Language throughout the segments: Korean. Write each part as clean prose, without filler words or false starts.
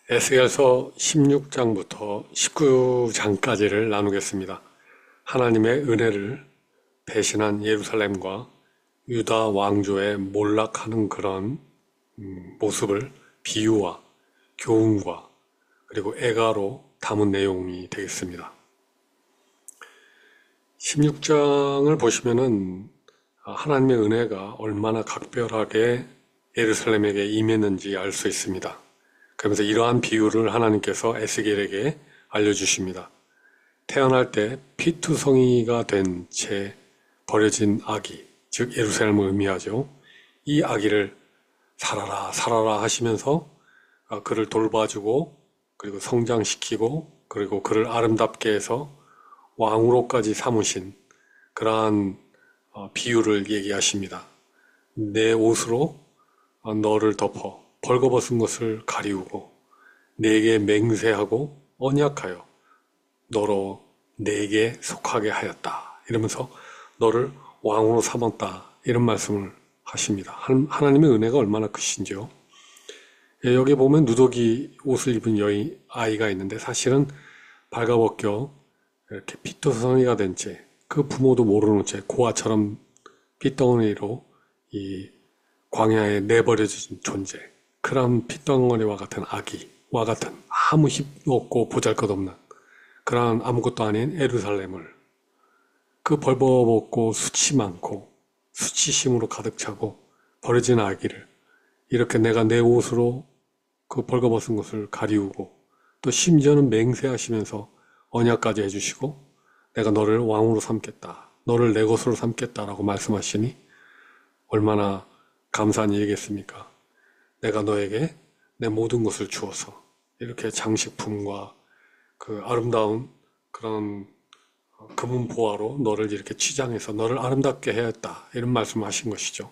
에스겔서 16장부터 19장까지를 나누겠습니다. 하나님의 은혜를 배신한 예루살렘과 유다 왕조의 몰락하는 그런 모습을 비유와 교훈과 그리고 애가로 담은 내용이 되겠습니다. 16장을 보시면은 하나님의 은혜가 얼마나 각별하게 예루살렘에게 임했는지 알 수 있습니다. 그러면서 이러한 비유를 하나님께서 에스겔에게 알려주십니다. 태어날 때 피투성이가 된 채 버려진 아기, 즉 예루살렘을 의미하죠. 이 아기를 살아라 살아라 하시면서 그를 돌봐주고 그리고 성장시키고 그리고 그를 아름답게 해서 왕으로까지 삼으신 그러한 비유를 얘기하십니다. 내 옷으로 너를 덮어 벌거벗은 것을 가리우고 내게 맹세하고 언약하여 너로 내게 속하게 하였다. 이러면서 너를 왕으로 삼았다. 이런 말씀을 하십니다. 하나님의 은혜가 얼마나 크신지요. 여기 보면 누더기 옷을 입은 아이가 있는데 사실은 발가벗겨 이렇게 피투성이가 된 채 그 부모도 모르는 채 고아처럼 핏덩어리로 이 광야에 내버려진 존재, 그런 핏덩어리와 같은 아기와 같은 아무 힘 없고 보잘것없는 그런 아무것도 아닌 예루살렘을 그 벌거벗고 수치 많고 수치심으로 가득 차고 버려진 아기를 이렇게 내가 내 옷으로 그 벌거벗은 것을 가리우고 또 심지어는 맹세하시면서 언약까지 해주시고 내가 너를 왕으로 삼겠다. 너를 내 것으로 삼겠다라고 말씀하시니 얼마나 감사한 일이겠습니까? 내가 너에게 내 모든 것을 주어서 이렇게 장식품과 그 아름다운 그런 금은 보화로 너를 이렇게 치장해서 너를 아름답게 하였다. 이런 말씀을 하신 것이죠.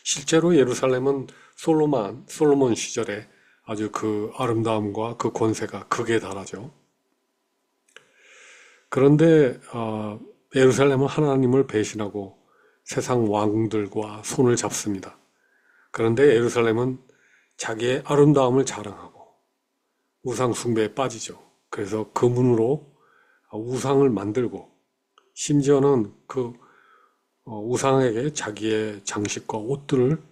실제로 예루살렘은 솔로몬 시절에 아주 그 아름다움과 그 권세가 극에 달하죠. 그런데 예루살렘은 하나님을 배신하고 세상 왕들과 손을 잡습니다. 그런데 예루살렘은 자기의 아름다움을 자랑하고 우상 숭배에 빠지죠. 그래서 금은으로 우상을 만들고 심지어는 그 우상에게 자기의 장식과 옷들을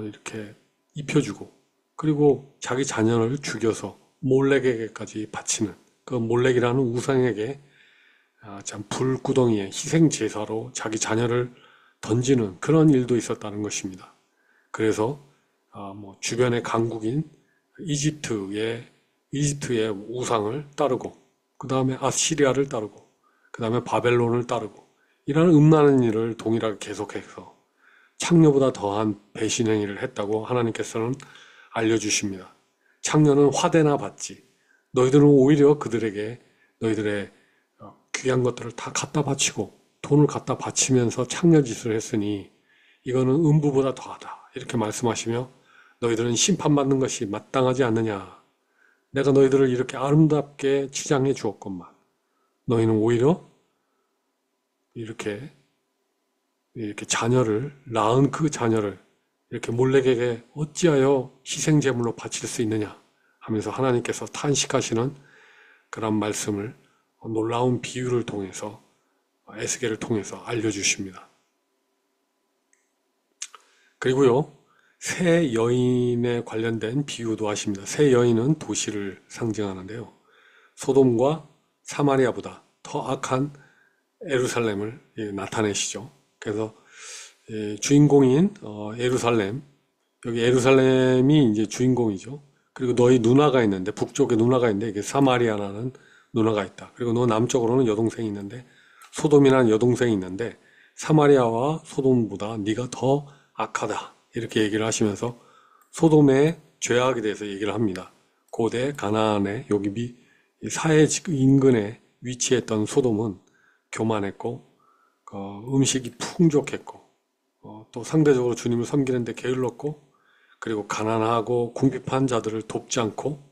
이렇게 입혀주고 그리고 자기 자녀를 죽여서 몰렉에게까지 바치는 그 몰렉이라는 우상에게 참 불구덩이에 희생 제사로 자기 자녀를 던지는 그런 일도 있었다는 것입니다. 그래서 뭐 주변의 강국인 이집트의 우상을 따르고 그 다음에 아시리아를 따르고 그 다음에 바벨론을 따르고 이런 음란한 일을 동일하게 계속해서 창녀보다 더한 배신 행위를 했다고 하나님께서는 알려주십니다. 창녀는 화대나 받지 너희들은 오히려 그들에게 너희들의 귀한 것들을 다 갖다 바치고 돈을 갖다 바치면서 창녀짓을 했으니 이거는 음부보다 더하다. 이렇게 말씀하시며 너희들은 심판받는 것이 마땅하지 않느냐. 내가 너희들을 이렇게 아름답게 치장해 주었건만 너희는 오히려 이렇게 자녀를 낳은 그 자녀를 이렇게 몰렉에게 어찌하여 희생제물로 바칠 수 있느냐 하면서 하나님께서 탄식하시는 그런 말씀을 놀라운 비유를 통해서 에스겔을 통해서 알려주십니다. 그리고요, 새 여인에 관련된 비유도 하십니다. 새 여인은 도시를 상징하는데요. 소돔과 사마리아보다 더 악한 예루살렘을 나타내시죠. 그래서 주인공인 예루살렘, 여기 예루살렘이 이제 주인공이죠. 그리고 너희 누나가 있는데 북쪽에 누나가 있는데 이게 사마리아라는 누나가 있다. 그리고 너 남쪽으로는 여동생이 있는데 소돔이라는 여동생이 있는데 사마리아와 소돔보다 네가 더 악하다. 이렇게 얘기를 하시면서 소돔의 죄악에 대해서 얘기를 합니다. 고대 가나안의 여기 사해 인근에 위치했던 소돔은 교만했고 음식이 풍족했고 또 상대적으로 주님을 섬기는데 게을렀고 그리고 가난하고 궁핍한 자들을 돕지 않고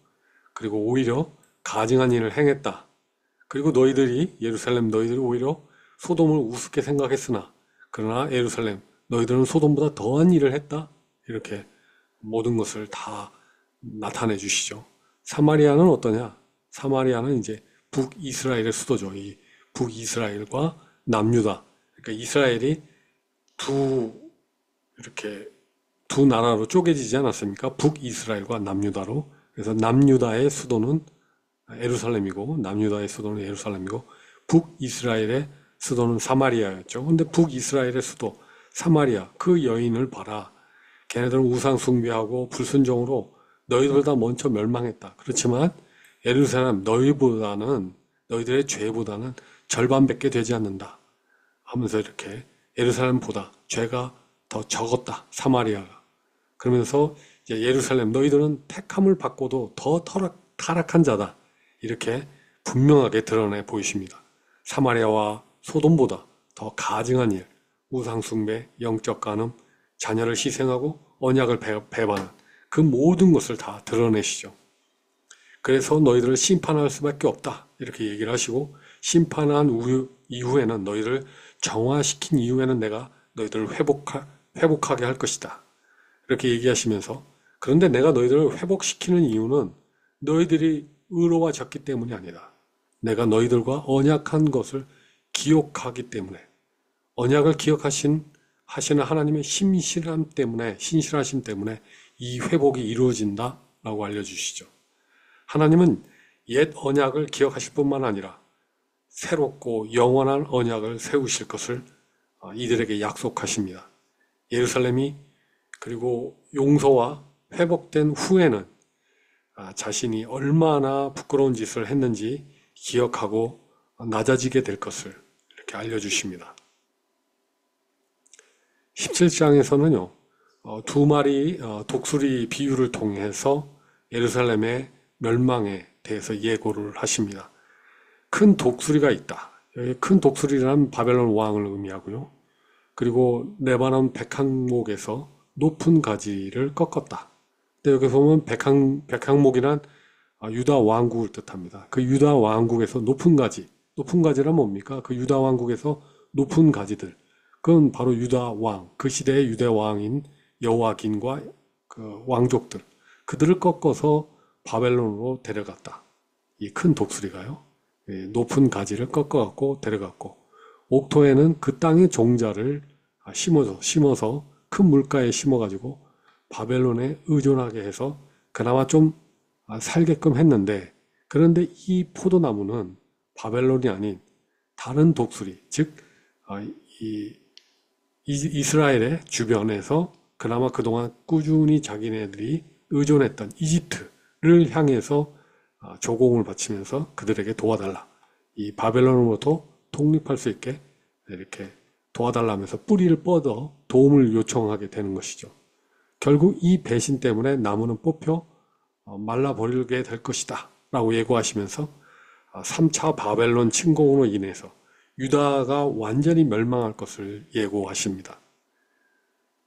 그리고 오히려 가증한 일을 행했다. 그리고 예루살렘 너희들이 오히려 소돔을 우습게 생각했으나 그러나 예루살렘 너희들은 소돔보다 더한 일을 했다. 이렇게 모든 것을 다 나타내 주시죠. 사마리아는 어떠냐? 사마리아는 이제 북이스라엘의 수도죠. 이 북이스라엘과 남유다. 그러니까 이스라엘이 두 이렇게 두 나라로 쪼개지지 않았습니까? 북이스라엘과 남유다로. 그래서 남유다의 수도는 예루살렘이고 남유다의 수도는 예루살렘이고 북이스라엘의 수도는 사마리아였죠. 근데 북이스라엘의 수도 사마리아 그 여인을 봐라. 걔네들은 우상 숭배하고 불순종으로 너희들보다 먼저 멸망했다. 그렇지만 예루살렘 너희들의 죄보다는 절반밖에 되지 않는다. 하면서 이렇게 예루살렘보다 죄가 더 적었다. 사마리아가. 그러면서 이제 예루살렘 너희들은 택함을 받고도 더 타락한 자다. 이렇게 분명하게 드러내 보이십니다. 사마리아와 소돔보다 더 가증한 일, 우상 숭배, 영적 간음, 자녀를 희생하고 언약을 배반한 그 모든 것을 다 드러내시죠. 그래서 너희들을 심판할 수밖에 없다. 이렇게 얘기를 하시고 심판한 이후에는 너희를 정화시킨 이후에는 내가 너희들을 회복하게 할 것이다. 이렇게 얘기하시면서 그런데 내가 너희들을 회복시키는 이유는 너희들이 의로워졌기 때문이 아니다. 내가 너희들과 언약한 것을 기억하기 때문에 언약을 기억하시는 하나님의 신실하심 때문에 이 회복이 이루어진다라고 알려주시죠. 하나님은 옛 언약을 기억하실 뿐만 아니라 새롭고 영원한 언약을 세우실 것을 이들에게 약속하십니다. 예루살렘이 그리고 용서와 회복된 후에는 자신이 얼마나 부끄러운 짓을 했는지 기억하고 낮아지게 될 것을 이렇게 알려주십니다. 17장에서는요, 두 마리 독수리 비유를 통해서 예루살렘의 멸망에 대해서 예고를 하십니다. 큰 독수리가 있다. 여기 큰 독수리라는 바벨론 왕을 의미하고요. 그리고 레바논 백향목에서 높은 가지를 꺾었다. 근데 여기 보면 백향목이란 유다 왕국을 뜻합니다. 그 유다 왕국에서 높은 가지란 뭡니까? 그 유다 왕국에서 높은 가지들. 그건 바로 유다 왕, 그 시대의 유다 왕인 여호와긴과 그 왕족들. 그들을 꺾어서 바벨론으로 데려갔다. 이 큰 독수리가요. 높은 가지를 꺾어갖고 데려갔고 옥토에는 그 땅의 종자를 심어서 큰 물가에 심어가지고 바벨론에 의존하게 해서 그나마 좀 살게끔 했는데 그런데 이 포도나무는 바벨론이 아닌 다른 독수리, 즉 이스라엘의 주변에서 그나마 그동안 꾸준히 자기네들이 의존했던 이집트를 향해서 조공을 바치면서 그들에게 도와달라. 이 바벨론으로부터 독립할 수 있게 이렇게 도와달라면서 뿌리를 뻗어 도움을 요청하게 되는 것이죠. 결국 이 배신 때문에 나무는 뽑혀 말라버리게 될 것이다 라고 예고하시면서 3차 바벨론 침공으로 인해서 유다가 완전히 멸망할 것을 예고하십니다.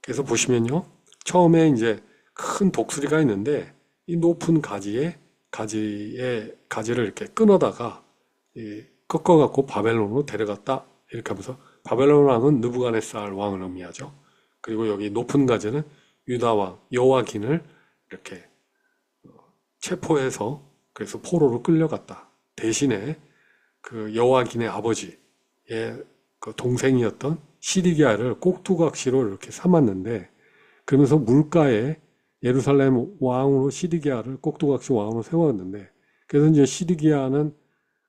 그래서 보시면요, 처음에 이제 큰 독수리가 있는데 이 높은 가지를 이렇게 끊어다가 꺾어갖고 바벨론으로 데려갔다 이렇게 하면서 바벨론 왕은 느부갓네살 왕을 의미하죠. 그리고 여기 높은 가지는 유다 왕 여호와긴을 이렇게 체포해서 그래서 포로로 끌려갔다. 대신에 그 여호와긴의 아버지의 그 동생이었던 시드기야를 꼭두각시로 이렇게 삼았는데 그러면서 물가에 예루살렘 왕으로 시드기야를 꼭두각시 왕으로 세웠는데 그래서 이제 시드기야는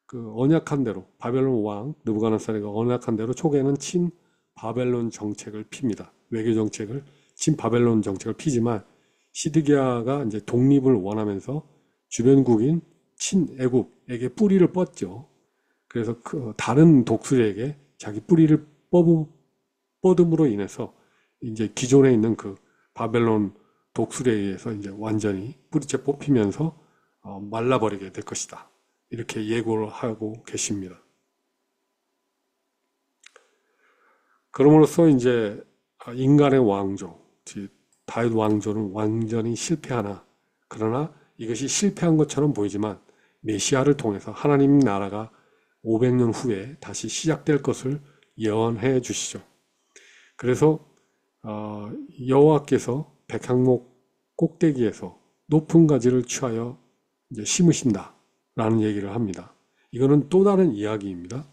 그 언약한 대로 바벨론 왕 느부갓네살이 언약한 대로 초기에는 친 바벨론 정책을 핍니다. 외교 정책을 친 바벨론 정책을 피지만 시드기야가 이제 독립을 원하면서 주변국인 친애굽에게 뿌리를 뻗죠. 그래서 그 다른 독수리에게 자기 뿌리를 뻗음으로 인해서 이제 기존에 있는 그 바벨론 독수리에 의해서 이제 완전히 뿌리째 뽑히면서 말라버리게 될 것이다. 이렇게 예고를 하고 계십니다. 그럼으로써 이제 인간의 왕조, 다윗 왕조는 완전히 실패하나 그러나 이것이 실패한 것처럼 보이지만 메시아를 통해서 하나님 나라가 500년 후에 다시 시작될 것을 예언해 주시죠. 그래서 여호와께서 백향목 꼭대기에서 높은 가지를 취하여 이제 심으신다 라는 얘기를 합니다. 이거는 또 다른 이야기입니다.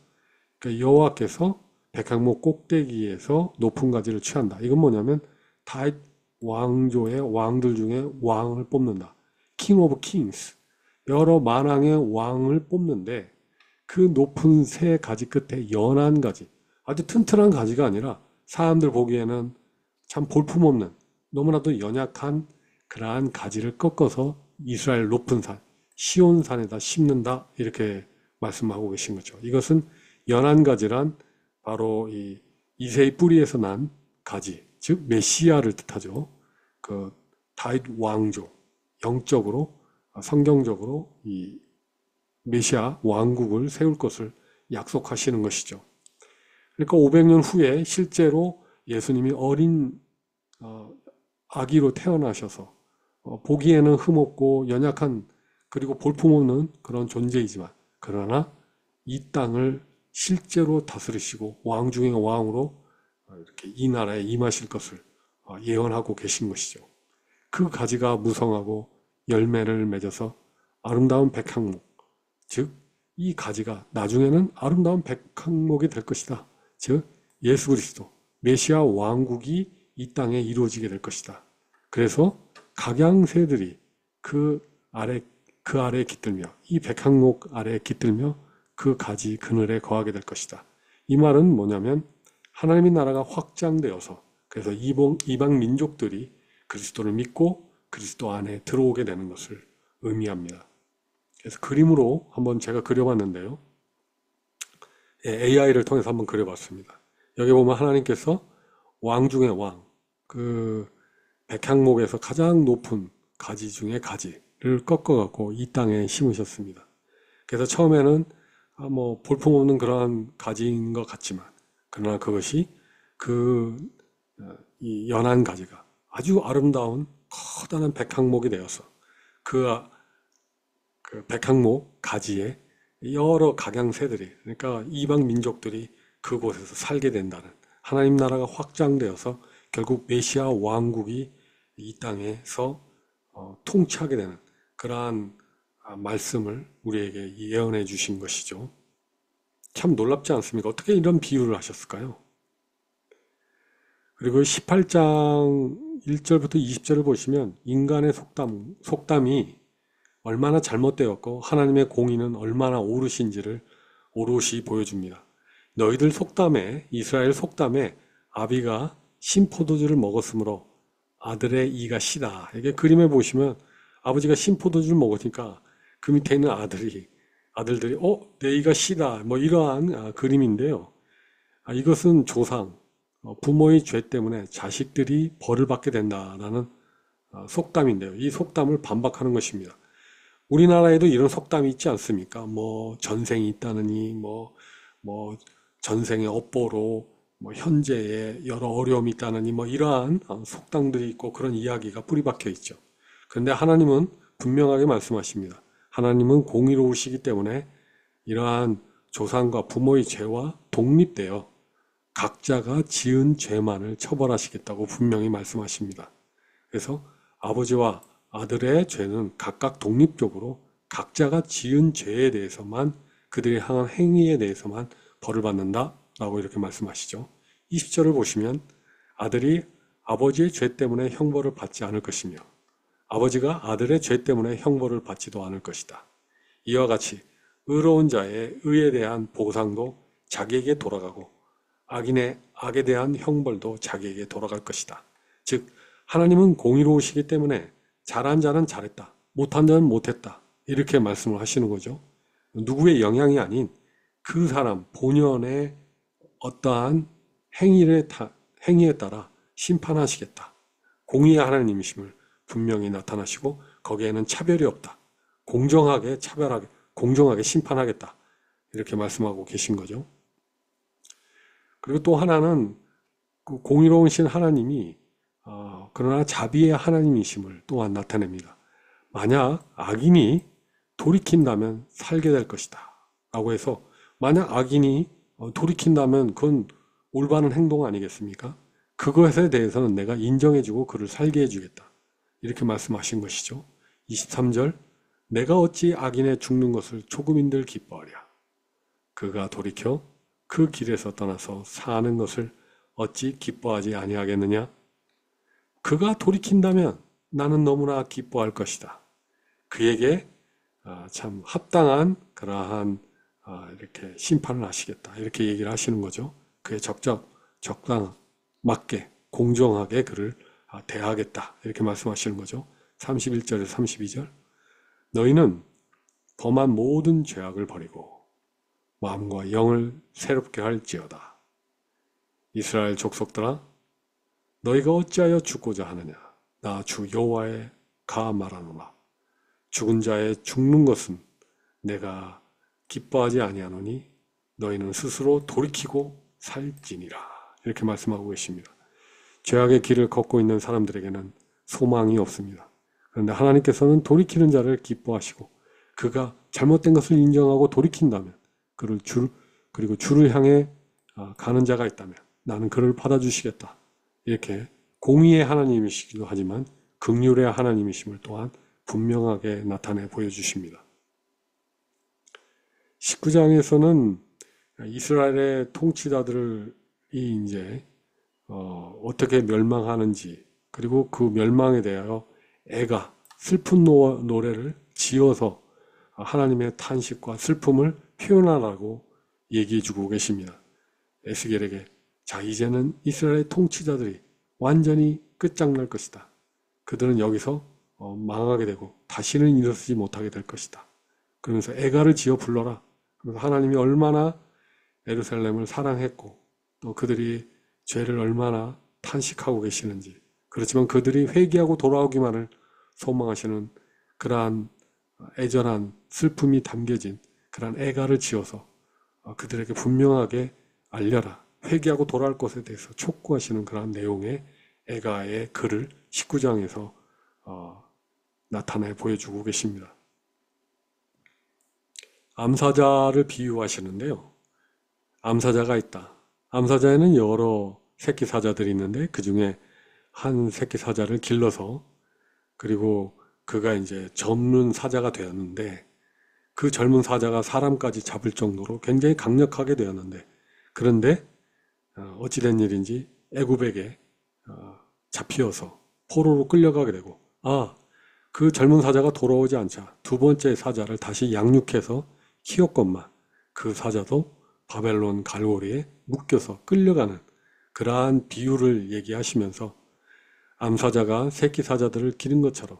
그러니까 여호와께서 백향목 꼭대기에서 높은 가지를 취한다. 이건 뭐냐면 다윗 왕조의 왕들 중에 왕을 뽑는다. King of Kings. 여러 만왕의 왕을 뽑는데 그 높은 새 가지 끝에 연한 가지, 아주 튼튼한 가지가 아니라 사람들 보기에는 참 볼품없는 너무나도 연약한 그러한 가지를 꺾어서 이스라엘 높은 산, 시온산에다 심는다 이렇게 말씀하고 계신 거죠. 이것은 연한 가지란 바로 이 이새의 뿌리에서 난 가지, 즉 메시아를 뜻하죠. 그 다윗 왕조, 영적으로 성경적으로 이 메시아 왕국을 세울 것을 약속하시는 것이죠. 그러니까 500년 후에 실제로 예수님이 어린 아기로 태어나셔서 보기에는 흠없고 연약한 그리고 볼품없는 그런 존재이지만 그러나 이 땅을 실제로 다스리시고 왕 중의 왕으로 이렇게 이 나라에 임하실 것을 예언하고 계신 것이죠. 그 가지가 무성하고 열매를 맺어서 아름다운 백향목, 즉 이 가지가 나중에는 아름다운 백향목이 될 것이다. 즉 예수 그리스도 메시아 왕국이 이 땅에 이루어지게 될 것이다. 그래서 각양새들이 그 아래에 깃들며 이 백향목 아래에 깃들며 그 가지 그늘에 거하게 될 것이다. 이 말은 뭐냐면 하나님의 나라가 확장되어서 그래서 이방 민족들이 그리스도를 믿고 그리스도 안에 들어오게 되는 것을 의미합니다. 그래서 그림으로 한번 제가 그려봤는데요. AI를 통해서 한번 그려봤습니다. 여기 보면 하나님께서 왕 중의 왕, 그 백향목에서 가장 높은 가지 중의 가지를 꺾어갖고 이 땅에 심으셨습니다. 그래서 처음에는 뭐 볼품없는 그러한 가지인 것 같지만 그러나 그것이 이 연한 가지가 아주 아름다운 커다란 백향목이 되어서 그 백향목 가지에 여러 각양새들이 그러니까 이방 민족들이 그곳에서 살게 된다는 하나님 나라가 확장되어서 결국 메시아 왕국이 이 땅에서 통치하게 되는 그러한 말씀을 우리에게 예언해 주신 것이죠. 참 놀랍지 않습니까? 어떻게 이런 비유를 하셨을까요? 그리고 18장 1절부터 20절을 보시면 인간의 속담이 얼마나 잘못되었고 하나님의 공의는 얼마나 옳으신지를 오롯이 보여줍니다. 너희들 속담에 이스라엘 속담에 아비가 신포도주를 먹었으므로 아들의 이가 시다. 이게 그림에 보시면 아버지가 신포도주를 먹으니까 그 밑에 있는 아들들이 내 이가 시다. 뭐 이러한 그림인데요. 이것은 조상, 부모의 죄 때문에 자식들이 벌을 받게 된다라는 속담인데요. 이 속담을 반박하는 것입니다. 우리나라에도 이런 속담이 있지 않습니까? 뭐 전생이 있다느니 뭐 전생의 업보로 뭐 현재에 여러 어려움이 있다느니 뭐 이러한 속담들이 있고 그런 이야기가 뿌리박혀 있죠. 그런데 하나님은 분명하게 말씀하십니다. 하나님은 공의로우시기 때문에 이러한 조상과 부모의 죄와 독립되어 각자가 지은 죄만을 처벌하시겠다고 분명히 말씀하십니다. 그래서 아버지와 아들의 죄는 각각 독립적으로 각자가 지은 죄에 대해서만 그들이 향한 행위에 대해서만 벌을 받는다라고 이렇게 말씀하시죠. 20절을 보시면 아들이 아버지의 죄 때문에 형벌을 받지 않을 것이며 아버지가 아들의 죄 때문에 형벌을 받지도 않을 것이다. 이와 같이 의로운 자의 의에 대한 보상도 자기에게 돌아가고 악에 대한 형벌도 자기에게 돌아갈 것이다. 즉 하나님은 공의로우시기 때문에 잘한 자는 잘했다, 못한 자는 못했다 이렇게 말씀을 하시는 거죠. 누구의 영향이 아닌 그 사람 본연의 어떠한 행위에 따라 심판하시겠다. 공의의 하나님이심을 분명히 나타나시고 거기에는 차별이 없다. 공정하게 공정하게 심판하겠다. 이렇게 말씀하고 계신 거죠. 그리고 또 하나는 그 공의로우신 하나님이 그러나 자비의 하나님이심을 또한 나타냅니다. 만약 악인이 돌이킨다면 살게 될 것이다 라고 해서 만약 악인이 돌이킨다면 그건 올바른 행동 아니겠습니까? 그것에 대해서는 내가 인정해주고 그를 살게 해주겠다 이렇게 말씀하신 것이죠. 23절 내가 어찌 악인의 죽는 것을 조금인들 기뻐하랴. 그가 돌이켜 그 길에서 떠나서 사는 것을 어찌 기뻐하지 아니하겠느냐? 그가 돌이킨다면 나는 너무나 기뻐할 것이다. 그에게 참 합당한 그러한 이렇게 심판을 하시겠다. 이렇게 얘기를 하시는 거죠. 그의 적당, 맞게, 공정하게 그를 대하겠다. 이렇게 말씀하시는 거죠. 31절에서 32절. 너희는 범한 모든 죄악을 버리고 마음과 영을 새롭게 할지어다. 이스라엘 족속들아, 너희가 어찌하여 죽고자 하느냐? 나 주 여호와의 가 말하노라. 죽은 자의 죽는 것은 내가 기뻐하지 아니하노니 너희는 스스로 돌이키고 살지니라. 이렇게 말씀하고 계십니다. 죄악의 길을 걷고 있는 사람들에게는 소망이 없습니다. 그런데 하나님께서는 돌이키는 자를 기뻐하시고 그가 잘못된 것을 인정하고 돌이킨다면 그리고 주를 향해 가는 자가 있다면 나는 그를 받아주시겠다. 이렇게 공의의 하나님이시기도 하지만 긍휼의 하나님이심을 또한 분명하게 나타내 보여주십니다. 19장에서는 이스라엘의 통치자들이 이제 어떻게 멸망하는지 그리고 그 멸망에 대하여 애가 슬픈 노래를 지어서 하나님의 탄식과 슬픔을 표현하라고 얘기해주고 계십니다. 에스겔에게 자 이제는 이스라엘의 통치자들이 완전히 끝장날 것이다. 그들은 여기서 망하게 되고 다시는 일어서지 못하게 될 것이다. 그러면서 애가를 지어 불러라. 그래서 하나님이 얼마나 예루살렘을 사랑했고 또 그들이 죄를 얼마나 탄식하고 계시는지 그렇지만 그들이 회개하고 돌아오기만을 소망하시는 그러한 애절한 슬픔이 담겨진 그러한 애가를 지어서 그들에게 분명하게 알려라. 회개하고 돌아올 것에 대해서 촉구하시는 그러한 내용의 애가의 글을 19장에서 나타내 보여주고 계십니다. 암사자를 비유하시는데요. 암사자가 있다. 암사자에는 여러 새끼 사자들이 있는데 그 중에 한 새끼 사자를 길러서 그리고 그가 이제 젊은 사자가 되었는데 그 젊은 사자가 사람까지 잡을 정도로 굉장히 강력하게 되었는데 그런데 어찌된 일인지 애굽에게 잡히어서 포로로 끌려가게 되고 그 젊은 사자가 돌아오지 않자 두 번째 사자를 다시 양육해서 키웠건만 그 사자도 바벨론 갈고리에 묶여서 끌려가는 그러한 비유를 얘기하시면서 암사자가 새끼 사자들을 기른 것처럼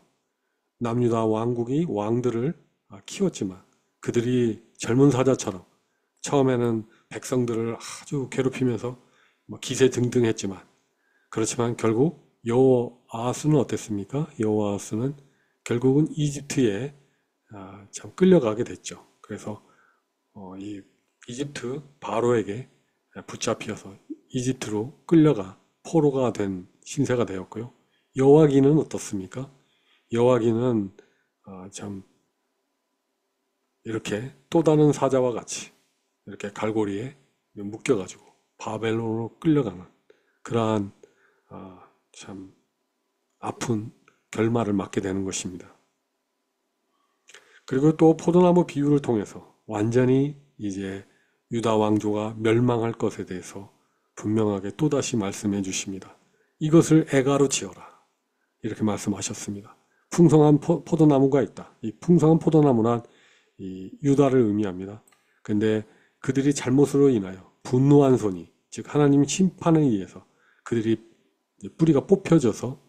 남유다 왕국이 왕들을 키웠지만 그들이 젊은 사자처럼 처음에는 백성들을 아주 괴롭히면서 기세등등했지만 그렇지만 결국 여호아하스는 어땠습니까? 여호아하스는 결국은 이집트에 참 끌려가게 됐죠. 그래서 이 이집트 바로에게 붙잡혀서 이집트로 끌려가 포로가 된 신세가 되었고요. 여호와기는 어떻습니까? 여호와기는 참 이렇게 또 다른 사자와 같이 이렇게 갈고리에 묶여가지고 바벨론으로 끌려가는 그러한 참 아픈 결말을 맞게 되는 것입니다. 그리고 또 포도나무 비유를 통해서 완전히 이제 유다 왕조가 멸망할 것에 대해서 분명하게 또다시 말씀해 주십니다. 이것을 애가로 지어라. 이렇게 말씀하셨습니다. 풍성한 포도나무가 있다. 이 풍성한 포도나무는 이 유다를 의미합니다. 근데 그들이 잘못으로 인하여 분노한 손이 즉 하나님 심판에 의해서 그들이 뿌리가 뽑혀져서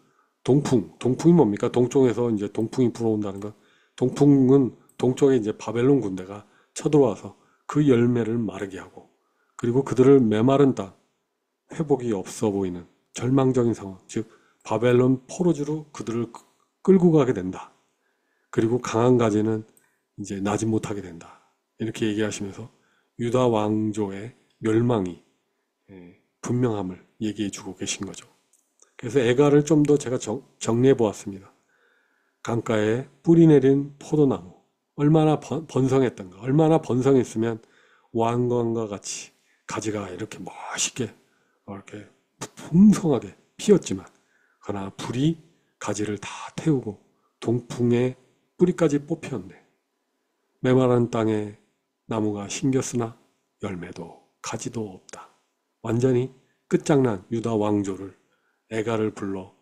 동풍이 뭡니까? 동쪽에서 이제 동풍이 불어온다는 것. 동풍은 동쪽에 이제 바벨론 군대가 쳐들어와서 그 열매를 마르게 하고 그리고 그들을 메마른 땅 회복이 없어 보이는 절망적인 상황 즉 바벨론 포로주로 그들을 끌고 가게 된다. 그리고 강한 가지는 이제 나지 못하게 된다. 이렇게 얘기하시면서 유다 왕조의 멸망이 분명함을 얘기해 주고 계신 거죠. 그래서 애가를 좀 더 제가 정리해 보았습니다. 강가에 뿌리 내린 포도나무 얼마나 번성했던가 얼마나 번성했으면 왕관과 같이 가지가 이렇게 멋있게 이렇게 풍성하게 피었지만 그러나 불이 가지를 다 태우고 동풍에 뿌리까지 뽑혔네. 메마른 땅에 나무가 심겼으나 열매도 가지도 없다. 완전히 끝장난 유다 왕조를 애가를 불러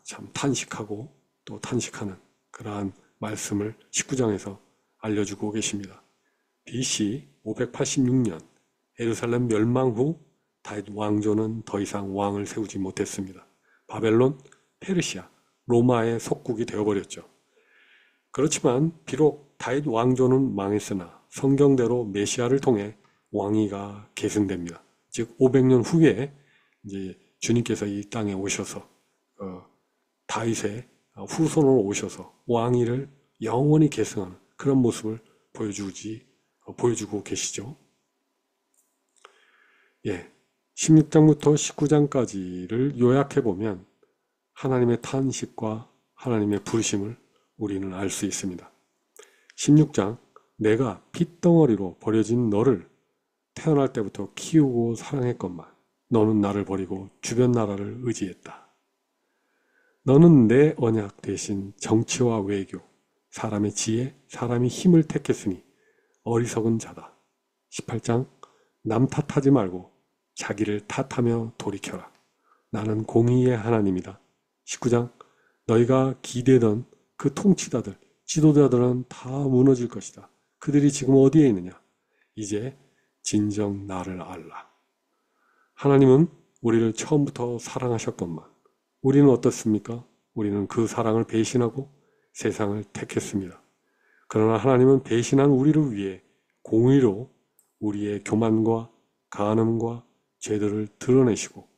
참 탄식하고 또 탄식하는 그러한 말씀을 19장에서 알려주고 계십니다. BC 586년 예루살렘 멸망 후 다윗 왕조는 더 이상 왕을 세우지 못했습니다. 바벨론, 페르시아, 로마의 속국이 되어버렸죠. 그렇지만 비록 다윗 왕조는 망했으나 성경대로 메시아를 통해 왕위가 계승됩니다. 즉 500년 후에 이제 주님께서 이 땅에 오셔서 다윗의 후손으로 오셔서 왕위를 영원히 계승하는 그런 모습을 보여주고 계시죠. 예, 16장부터 19장까지를 요약해보면 하나님의 탄식과 하나님의 부르심을 우리는 알 수 있습니다. 16장, 내가 핏덩어리로 버려진 너를 태어날 때부터 키우고 사랑했건만 너는 나를 버리고 주변 나라를 의지했다. 너는 내 언약 대신 정치와 외교, 사람의 지혜, 사람의 힘을 택했으니 어리석은 자다. 18장, 남 탓하지 말고 자기를 탓하며 돌이켜라. 나는 공의의 하나님이다. 19장, 너희가 기대던 그 통치자들, 지도자들은 다 무너질 것이다. 그들이 지금 어디에 있느냐? 이제 진정 나를 알라. 하나님은 우리를 처음부터 사랑하셨건만 우리는 어떻습니까? 우리는 그 사랑을 배신하고 세상을 택했습니다. 그러나 하나님은 배신한 우리를 위해 공의로 우리의 교만과 간음과 죄들을 드러내시고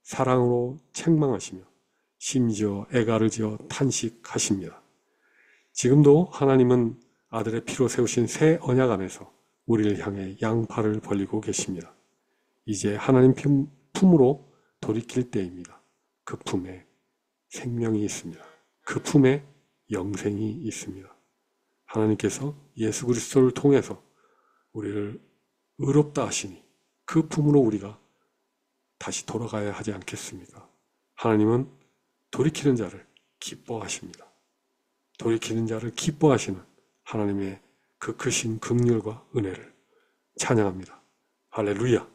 사랑으로 책망하시며 심지어 애가를 지어 탄식하십니다. 지금도 하나님은 아들의 피로 세우신 새 언약 안에서 우리를 향해 양팔을 벌리고 계십니다. 이제 하나님 품으로 돌이킬 때입니다. 그 품에 생명이 있습니다. 그 품에 영생이 있습니다. 하나님께서 예수 그리스도를 통해서 우리를 의롭다 하시니 그 품으로 우리가 다시 돌아가야 하지 않겠습니까? 하나님은 돌이키는 자를 기뻐하십니다. 돌이키는 자를 기뻐하시는 하나님의 그 크신 긍휼과 은혜를 찬양합니다. 할렐루야!